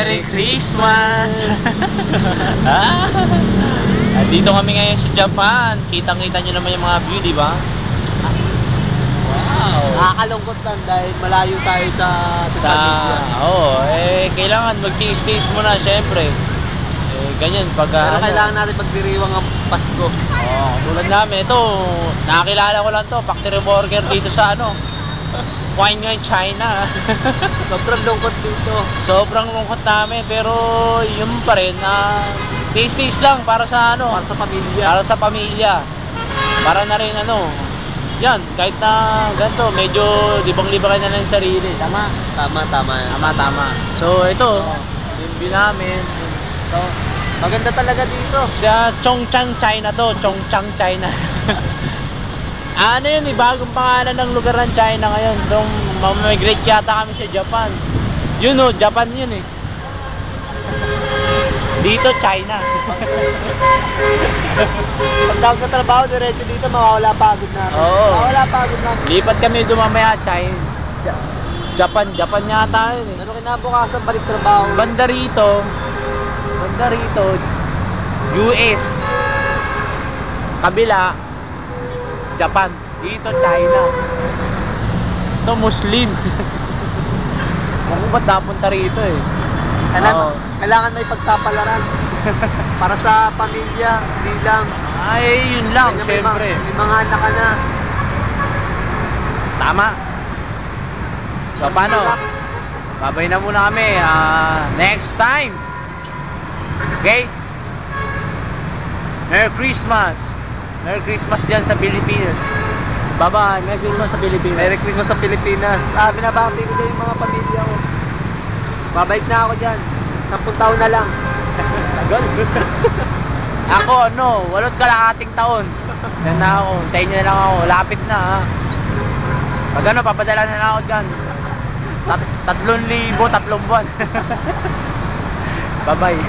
Merry Christmas! Dito kami ngayon sa Japan. Kitang-kita nyo naman yung mga view, di ba? Wow! Nakakalungkot lang dahil malayo tayo sa pamilya. Kailangan mag-tiis-tiis muna, syempre. Ganyan, pag Pero kailangan natin pagdiriwang ang Pasko. Tulad namin, ito, nakakilala ko lang to, factory worker dito sa Huaingan, China. Sobrang lungkot dito. Sobrang lungkot namin, pero yun pa rin, taste lang para sa Para sa pamilya. Para sa pamilya. Para na rin yan, kahit na ganito, medyo libang-libangan na lang yung sarili. Tama? Tama. So, ito, yung view namin. So, maganda talaga dito. Sa Chongchang, China to. Chongchang, China. Yun bagong pangalan ng lugar ng China ngayon. So, mamigrate yata kami sa Japan. Yun Japan yun Dito, China. Pagtawag sa trabaho, diretso dito, mawawala pagod namin. Mawawala pagod namin. Lipat kami dumamaya, China. Japan yata yun Pero kinabukasan, balik trabaho. Banda rito, US. Kabila, Japan. Dito, China. Ito, Muslim. Kung ba't napunta rito Kailangan may pagsapalaran. Para sa pamilya, hindi lang. Yun lang, syempre. May mga anak ka na. Tama. So, paano? Babay na muna kami. Next time. Okay? Merry Christmas. Merry Christmas dyan sa Pilipinas. Bye-bye. Merry Christmas sa Pilipinas. Merry Christmas sa Pilipinas. Binabati ko yung mga pamilya ko. Babalik na ako dyan. 10 taon na lang. Tagal. Ako, 8 kalahating taon. Yan na ako. Hintayin nyo na lang ako. Lapit na, Pag papadala na lang ako dyan. 3,000, 3 buwan. Bye-bye.